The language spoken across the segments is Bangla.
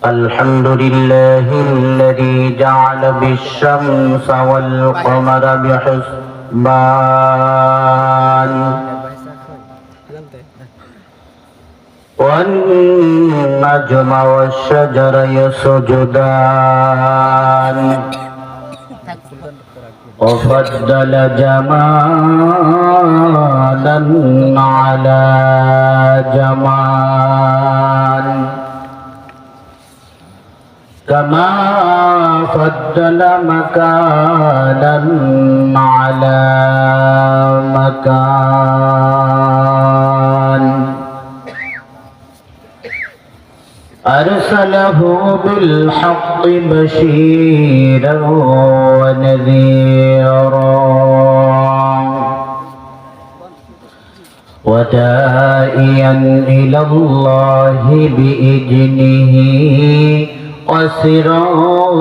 الحمد لله الذي جعل بالشمس والقمر بحسبان والنجم والشجر يسجدان وفضل جمالا على جمال كما فضل مكانا على مكان أرسله بالحق بشيرا ونذيرا وداعيا إلى الله بإذنه وسراجا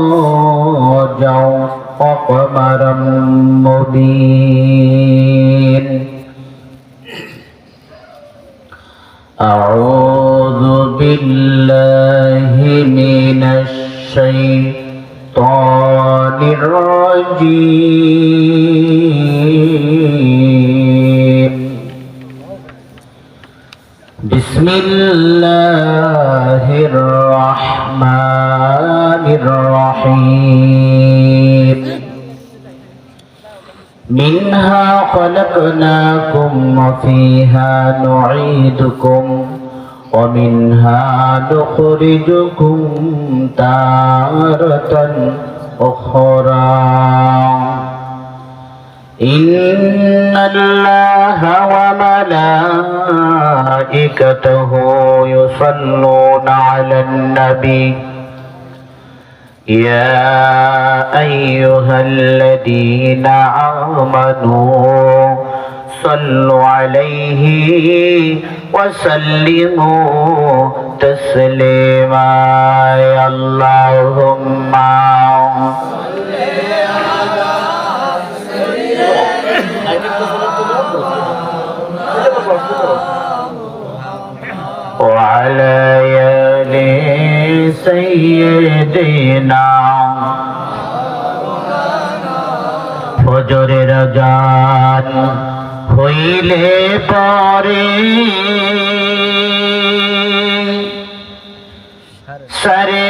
وقمرا مبين أعوذ بالله من الشيطان الرجيم بسم الله الرحمن الرحيم منها خلقناكم وفيها نعيدكم ومنها نخرجكم تارة أخرى إن الله وملائكته يصلون على النبي يا أيها الذين آمنوا صلوا عليه وسلموا تسليما يا اللهم وعلى آل سيدنا ফজরের আযান হইলে পরে সারে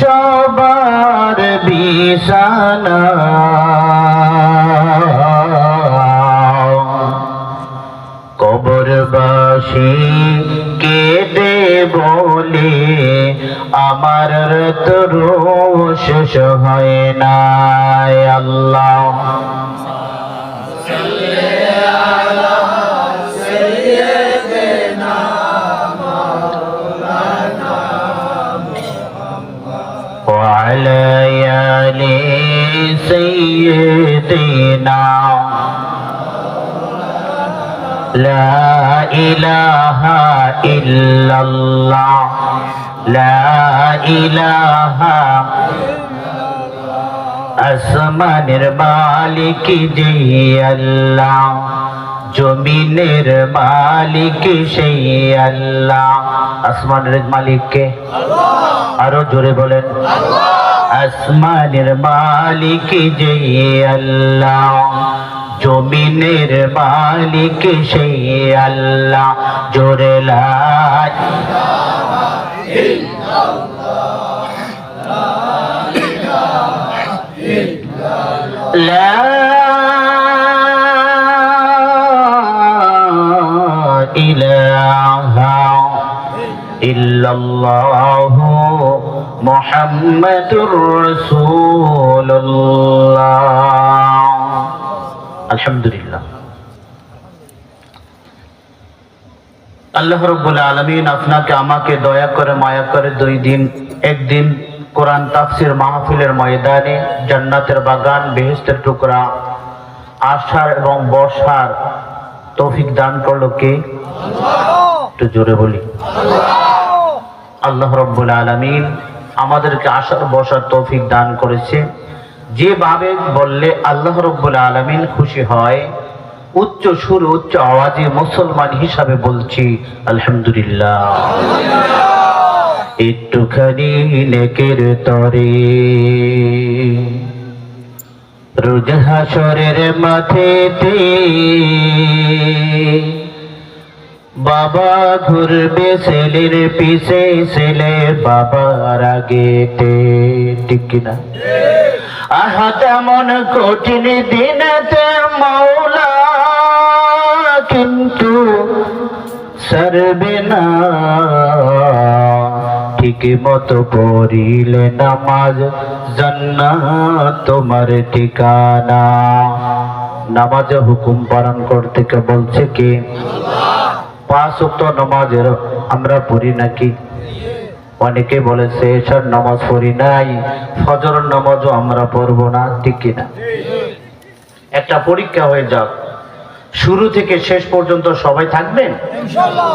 সবার বিছানা কবরবাসী কেঁদে বলে আমার তোর শেষ হয় না আল্লাহ وعلى آل سيدنا لا إله إلا الله لا إله আসমানের মালিক যেই আল্লাহ জমিনের মালিক সেই আল্লাহ আসমানের মালিক কে আল্লাহ আরো জোরে বলেন আল্লাহ আসমানের মালিক যেই আল্লাহ জমিনের মালিক সেই আল্লাহ জোরে লা ইলাহা ইল্লাল্লাহ লা ইলাহা ইল্লাল্লাহ মুহাম্মাদুর রাসূলুল্লাহ আলহামদুলিল্লাহ আল্লাহ রাব্বুল আলামিন আপনাকে আমাকে দয়া করে মায়া করে একদিন কোরআন তাফসীর মাহফিলের ময়দানে জান্নাতের বাগান বেহেশতের টুকরা আসার এবং বসার তৌফিক দান করলো কে আল্লাহ একটু জোরে বলি আল্লাহ আল্লাহ রাব্বুল আলামিন আমাদেরকে আসার বসার তৌফিক দান করেছে যেভাবে বললে আল্লাহ রাব্বুল আলামিন খুশি হয় উচ্চ সুর উচ্চ আওয়াজে মুসলমান হিসাবে বলছি আলহামদুলিল্লাহ একটুখানি নেকের তরে রোজ হাসরের মাঠেতে বাবা ঘুরবে ছেলের পিছে, ছেলে বাবার আগেতে। ঠিক কিনা? আহা তেমন কঠিন দিনেতে মাওলা কিন্তু সারবে না, ঠিক মতো পড়িলে নামাজ জান্নাত তোমার ঠিকানা। নামাজে হুকুম পালন করতে কে বলছে কি? পাঁচ ওয়াক্ত নামাজের আমরা পড়ি নাকি? অনেকে বলেছে এশার নামাজ পড়ি নাই, ফজর নামাজও আমরা পড়বো না। ঠিক কিনা? একটা পরীক্ষা হয়ে যাক, শুরু থেকে শেষ পর্যন্ত সবাই থাকবেন ইনশাআল্লাহ।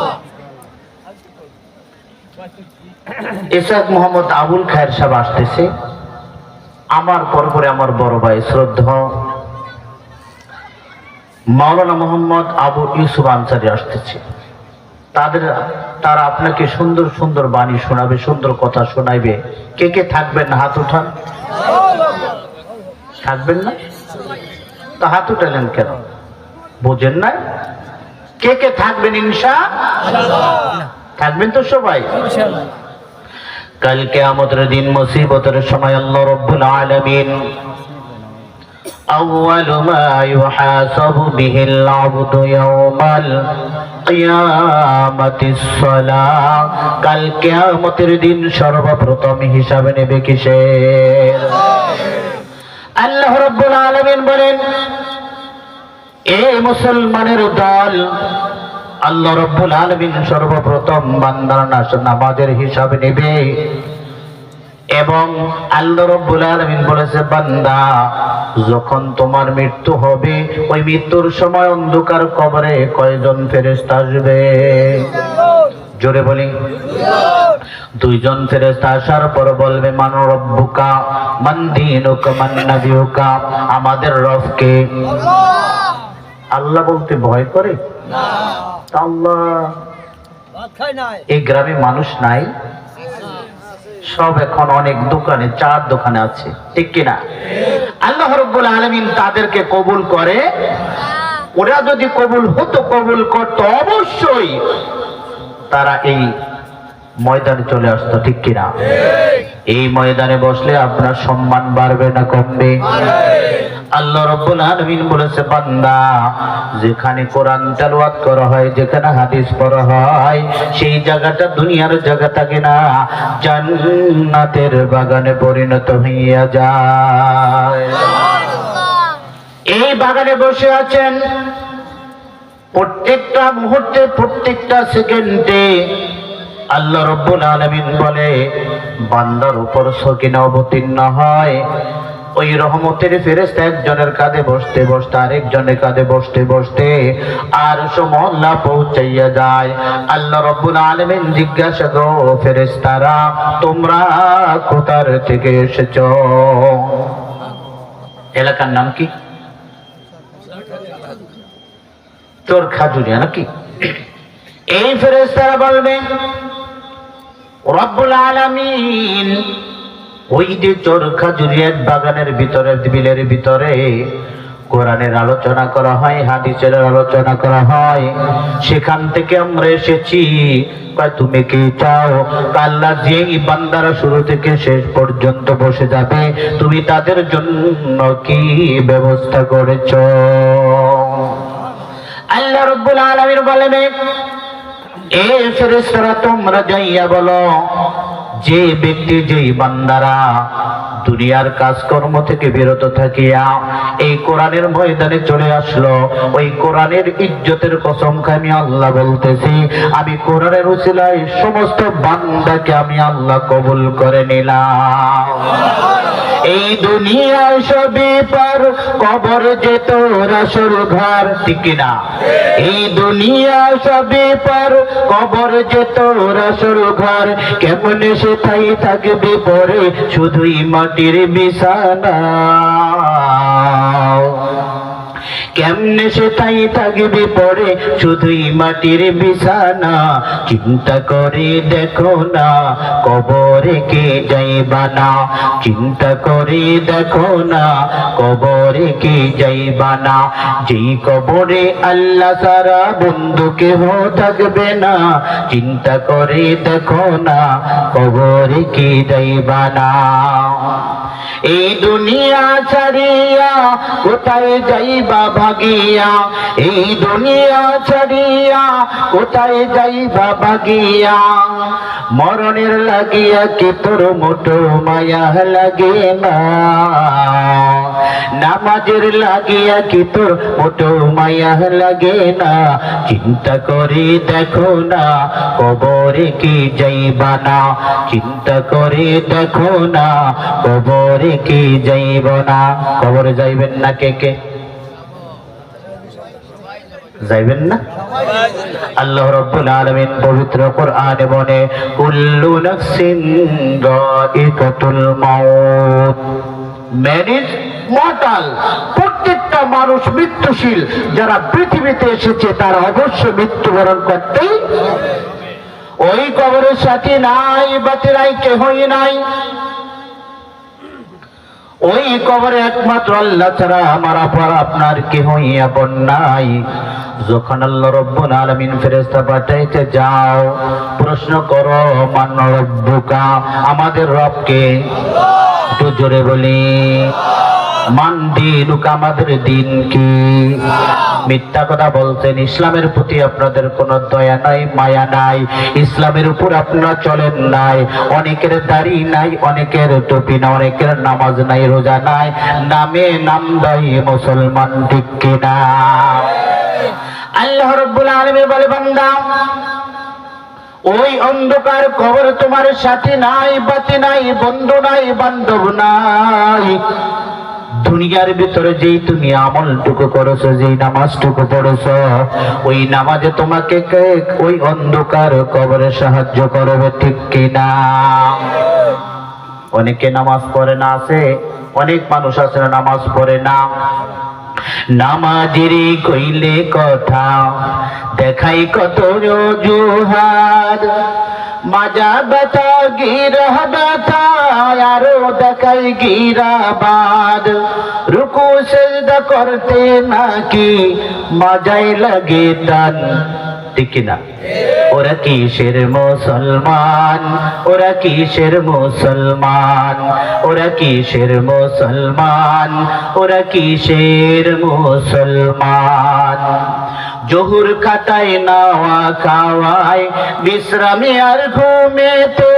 ইসহাক মোহাম্মদ আবুল খায়ের সাহেব আসতেছে, আমার পরপরে আমার বড় ভাই শ্রদ্ধা মাওলানা মোহাম্মদ আবু ইউসুফ আনসারী আসতেছে। তারা আপনাকে সুন্দর সুন্দর বাণী শোনাবে, সুন্দর কথা শোনাইবে। কে কে থাকবেন না? হাত উঠান। থাকবেন না তা হাত উঠালেন কেন? বোঝেন না? কে কে থাকবেন? ইনশাআল্লাহ থাকবেন তো সবাই। কাল কিয়ামতের দিন মুসিবতের সময় আল্লাহ রাব্বুল আলামিন আউয়ালু মা ইউহাসাবু বিহিল আবদু ইয়াউমাল কিয়ামাতিস সালাহ। কাল কিয়ামতের দিন সর্বপ্রথম হিসাব নেবে কিসের? আল্লাহ রাব্বুল আলামিন বলেন, এ মুসলমানের দল, আল্লাহ রাব্বুল আলামিন সর্বপ্রথম বান্দার নামাজের হিসাব নেবে। এবং আল্লাহ রাব্বুল আলামিন বলেছে, বান্দা যখন তোমার মৃত্যু হবে, ওই মৃত্যুর সময় অন্ধকার কবরে কয়জন ফেরেশতা আসবে? জোরে বলি। দুইজন ফেরেশতা আসার পর বলবে, মান রব্বুকা মান দীনুকা মান নাবিয়ুকা, আমাদের রব কে? আল্লাহ বলতে ভয় করে না। আল্লাহ এই গ্রামে মানুষ নাই, সব এখন অনেক দোকানে, চার দোকানে আছে। ঠিক কিনা? আল্লাহ রাব্বুল আলামিন তাদেরকে কবুল করে। ওরা যদি কবুল হতো, কবুল করতো, অবশ্যই তারা এই ময়দানে চলে আসতো। ঠিক কিনা? এই ময়দানে বসলে আপনার সম্মান বাড়বে না কমবে? আল্লাহ রাব্বুল আলামিন বলেছে, বান্দা যেখানে কোরআন তেলাওয়াত করা হয়, যেখানে হাদিস পড়া হয়, সেই জায়গাটা দুনিয়ার জায়গা থাকে না, জান্নাতের বাগানে পরিণত হইয়া যায়। এই বাগানে বসে আছেন, প্রত্যেকটা মুহূর্তে, প্রত্যেকটা সেকেন্ডে আল্লাহ রাব্বুল আলামিন বলে বান্দার উপর সকিনা অবতীর্ণ হয়। ওই রহমতের ফেরেশতা একজনের কাঁধে বসতে বসতে আরেকজনের কাঁধে বসতে বসতে আরশ মহল্লা পৌঁছাইয়া যায়। আল্লাহ রাব্বুল আলামিন জিজ্ঞাসা করো, ফেরেশতারা তোমরা কোথার থেকে এসেছো? এলাকার নাম কি? চরখাজুরিয়া নাকি? এই ফেরেশতারা বলবে, রব্বুল আলামিন ওই যে চরখাজুরিয়ার বাগানের ভিতরে, বিলের ভিতরে কোরআনের আলোচনা করা হয়, হাদিসের আলোচনা করা হয়, সেখান থেকে আমরা এসেছি। তুমি কি চাও আল্লাহ যেই বান্দারা শুরু থেকে শেষ পর্যন্ত বসে যাবে, তুমি তাদের জন্য কি ব্যবস্থা করেছো? আল্লাহ রাব্বুল আলামিন বলেন, এই ফেরেশতারা তোমরা যাইয়া বলো, যে ব্যক্তি, যেই বান্দারা দুনিয়ার কাজকর্ম থেকে বিরত থাকিয়া এই কোরআনের ময়দানে চলে আসলো, ওই কোরআনের ইজ্জতের কসম খাই আমি আল্লাহ বলতেছি, আমি কোরআনের উসিলায় সমস্ত বান্দাকে আমি আল্লাহ কবুল করে নিলাম। এই দুনিয়ায় সবই পার, কবর যে তোর আসল ঘর। ঠিক কিনা? এই দুনিয়া সবই পার, কবর যে তোর আসল ঘর। কেমনে সে তাই থাকবে পরে, শুধুই মাটির বিছানা। কেমনে সে তাই থাকবে পরে শুধুই মাটির বিছানা। চিন্তা করে দেখো না কবরে কে যাইবা না, চিন্তা করে দেখো না কবরে কে যাইবা না। যেই কবরে আল্লাহ সারা বন্ধু কেহ থাকবে না, চিন্তা করে দেখো না কবরে কে যাইবা না। এই দুনিয়া ছাড়িয়া কোথায় যাইবা ভাগিয়া, এই দুনিয়া ছাড়িয়া কোথায় যাইবা ভাগিয়া। মরণের লাগিয়া কি তোর মোটো মায়া লাগে না, নামাজের লাগিয়া কি তোর মোটো মায়া লাগে না। চিন্তা করে দেখো না কবরে কি যাইবা না, চিন্তা করে দেখো না কবরে কি যাইব না। কবরে যাইবেন না কে কে? যাইবেন না? আল্লাহ রাব্বুল আলামিন পবিত্র কোরআনে বলে কুল্লু নাফসিন যায়িকাতুল মাউত, ম্যান ইজ মর্টাল। প্রত্যেকটা মানুষ মৃত্যুশীল। যারা পৃথিবীতে এসেছে তারা অবশ্যই মৃত্যুবরণ করতেই। ওই কবরের সাথে নাই বাতি নাই, কেহই নাই। ওই কবরে একমাত্র আল্লাহ ছাড়া আমার আপন আপনার কেহই আপন নাই। যখন আল্লাহ রাব্বুল আলামিন ফেরেশতা পাঠাইতে যাও, প্রশ্ন করো মান রব্বুকা, আমাদের রবকে। একটু জোরে বলি মান দিনুকা, আমাদের দিন কি? মিথ্যা কথা বলছেন। ইসলামের প্রতি আপনাদের কোনো দয়া নাই, মায়া নাই। ইসলামের উপর আপনারা চলেন নাই। অনেকের দাড়ি নাই, অনেকের টুপি না, অনেকের নামাজ নাই, রোজা নাই, নামে নামদাই মুসলমান, ঠিক কিনা? আল্লাহ রাব্বুল আলামিন বলে বান্দা ওই অন্ধকার কবর তোমার সাথী নাই, বাতি নাই, বন্ধু নাই, বান্ধব নাই। দুনিয়ার ভিতরে যেই তুমি আমলটুকু করেছো, যেই নামাজটুকু পড়েছো, ওই নামাজে তোমাকে ওই অন্ধকার কবরে সাহায্য করবে, ঠিক কিনা? অনেকে নামাজ পড়ে না, আছে অনেক মানুষ আছে নামাজ পড়ে না। নামাজেরই কইলে কথা দেখাই কত অজুহাত, মাজা ব্যথা গিরা ব্যথা আরো দেখাই গিরাবাদ। রুকু সেজদা করতে নাকি মাজাই লাগে টান, ঠিক কিনা? ওরা কিসের মুসলমান, ওরা কিসের মুসলমান, ওরা কিসের মুসলমান, ওরা কিসের মুসলমান। জহুর খাটায় নাওয়া খাওয়ায় বিশ্রামে আর ঘুমেতে,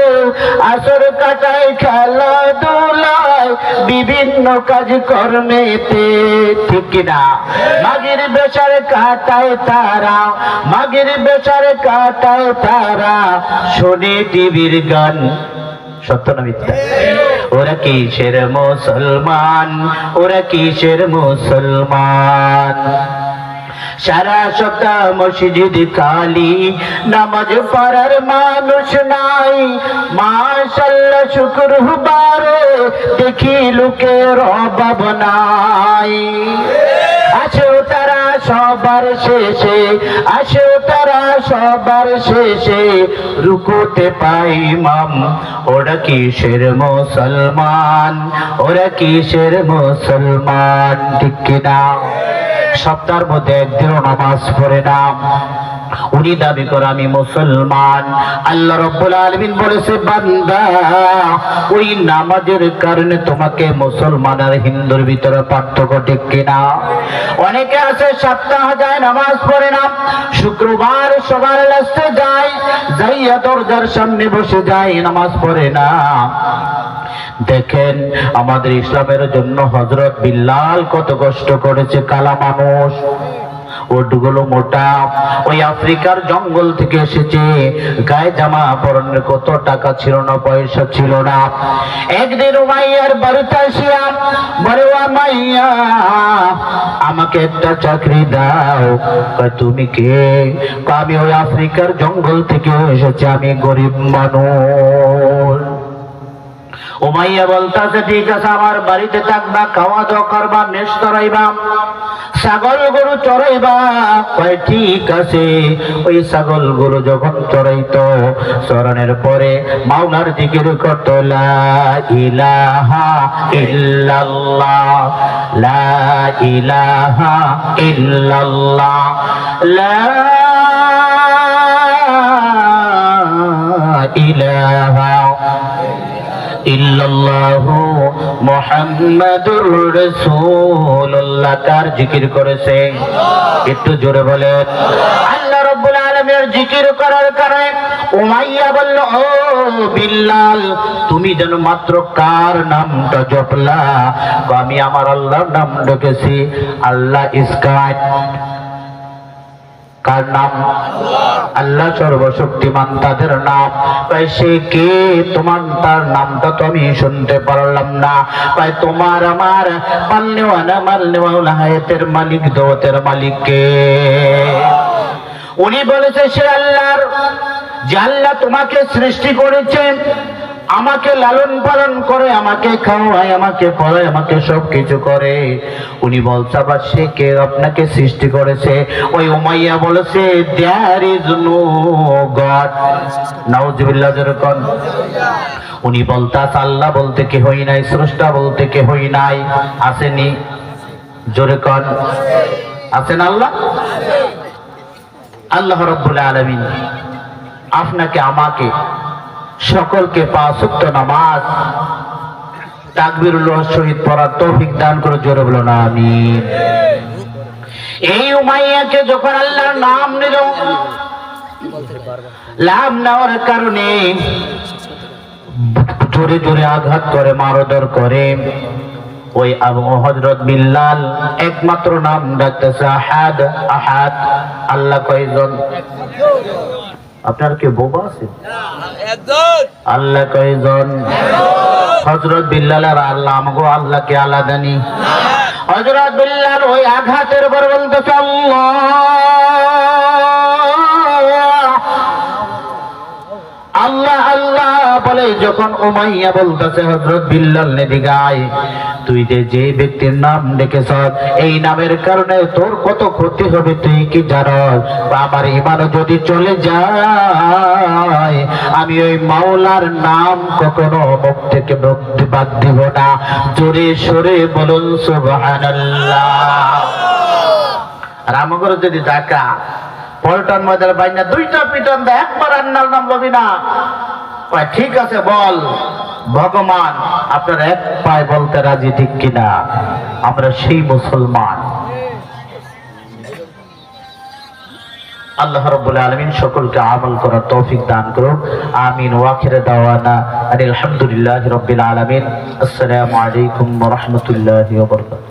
আসর কাটায় খেলাধুলায় বিভিন্ন কাজ কর্মেতে, ঠিক কিনা? মাগের বেচার কাটায় তারা, মাগের বেচার কাটায় তারা শোনে টিভির গান, সত্য না মিথ্যা? ওরা কিসের মুসলমান, ওরা কিসের মুসলমান। সারা সপ্তাহ মসজিদ খালি, নামাজ পড়ার মানুষ নাই। মাশাআল্লাহ শুক্রবারে দেখি লোকের অভাব নাই। আসেও তারা সবার শেষে, আসেও তারা সবার শেষে, রুকুতে পাই ইমাম। ওরা কিসের মুসলমান, ওরা কিসের মুসলমান, ঠিক কিনা? সপ্তাহের মধ্যে একদিনও নামাজ পড়ে না, উনি দাবি করে আমি মুসলমান। আল্লাহ রাব্বুল আলামিন বলেছে বান্দা ওই নামাজের কারণে তোমাকে মুসলমান আর হিন্দুর ভিতরে পার্থক্য, ঠিক কিনা? অনেকে আছে সপ্তাহ যায় নামাজ পড়ে না, শুক্রবার সবার লাস্টে যায়, যাইয়া দরজার সামনে বসে যায়, নামাজ পড়ে না। দেখেন আমাদের ইসলামের জন্য হযরত বিল্লাল কত কষ্ট করেছে, কালা মানুষ, ওটগুলো মোটা, ওই আফ্রিকার জঙ্গল থেকে এসেছে, গায়ে জামা পরনের কত টাকা ছিল না, পয়সা ছিল না। একদিন উমাইয়ার বাড়িতে আসিয়া বলে, ও মাইয়া আমাকে একটা চাকরি দাও। তুমি কে? আমি ওই আফ্রিকার জঙ্গল থেকে এসেছি, আমি গরিব মানুষ। উমাইয়া বলতাছে ঠিক আছে, আমার বাড়িতে থাকবা, খাওয়া দাওয়া করবা, মেষ চড়াইবা, ছাগল গরু চড়াইবা। কয় ঠিক আছে। ওই ছাগল গরু যখন চড়াইতো, চড়ানোর পরে মাওলার জিকির করতো, লা ইলাহা ইল্লাল্লাহ, লা ইলাহা ইল্লাল্লাহ, লা ইলাহা ইল্লাল্লাহু মুহাম্মাদুর রাসূলুল্লাহ। কার জিকির করেছে? একটু জোরে বলেন। আল্লাহ রাব্বুল আলামিনের জিকির করার কারণে উমাইয়া বলল, ও বিল্লাল, তুমি যেন মাত্র কার নামটা জপলা? আমি আমার আল্লাহর নাম ডেকেছি। আল্লাহ ইসকাত, কার নাম? আল্লাহ সর্বশক্তিমান, তাদের নাম। সে কে? তোমার তার নামটা তো আমি শুনতে পারলাম না। তোমার আমার মাল্লেওয়ালা মাল্লেওয়ালা হায়াতের মালিক, দৌতের মালিক কে? উনি বলেছে সে আল্লাহর, যে আল্লাহ তোমাকে সৃষ্টি করেছেন, আমাকে লালন পালন করে, আমাকে খাওয়ায়, আমাকে পড়ায়, আমাকে সবকিছু করে। উনি বলছে আবার সে কে আপনাকে সৃষ্টি করেছে? ওই উমাইয়া বলেছে, দেয়ার ইজ নো গড। নাউজুবিল্লাহ যেরকম। উনি বলতাস আল্লাহ বলতে কে হই নাই, স্রষ্টা বলতে কে হই নাই। আসেনি? জোরে কন, আছেন আল্লাহ? আল্লাহ রাব্বুল আলামিন আপনাকে আমাকে সকলকে 5 ওয়াক্ত নামাজ তাকবীরুল্লাহ শহীদ পড়ার তৌফিক দান করে। জোরে বলুন আমিন। এই উমাইয়াকে যখন আল্লাহর নাম নিল, নাম নেওয়ার কারণে জোরে জোরে আঘাত করে, মারধর করে। ওই আবু হযরত বিল্লাল একমাত্র নাম ডাকতেছে আহাদ, আহাদ। আল্লাহ কয়জন? আপনার কি বোবা আছে? আল্লাহ কয়জন? হযরত বিল্লাল আর আল্লাহ, আমগো আল্লাহ কি আলাদা নি? হযরত বিল্লাল ওই আঘাতের পর বলতেছে আল্লাহ, আল্লাহ আল্লাহ বলে যখন উমাইয়া বলতেছে হযরত বিল্লাল এদিকে আয়, তুই যে ব্যক্তির নাম ডেকেছ, এই নামের কারণে তোর কত ক্ষতি হবে তুই কি জানোস? আমার ঈমান যদি চলে যায়, আমি ওই মাওলার নাম কখনো মুখ থেকে বাদ দিব না। জোরে সরে বলুন সুবহানাল্লাহ। আর আমাদের যদি টাকা পল্টন ময়দার বাইনা 2টা পিটন দেয়, একবার আল্লাহর নাম লবি না। ঠিক আছে বল ভগবান, আপনার এক পায়ে বলতে রাজি, ঠিক কিনা? আমরা সেই মুসলমান। আল্লাহ রাব্বুল আলামিন সকলকে আমল করার তৌফিক দান করুন। আমিন। ওয়া আখিরু দাওয়ানা আলহামদুলিল্লাহি রাব্বিল আলামিন। আসসালামু আলাইকুম ওয়া রাহমাতুল্লাহি ওয়া বারাকাতুহু।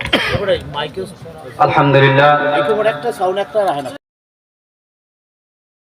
আলহামদুলিল্লাহ।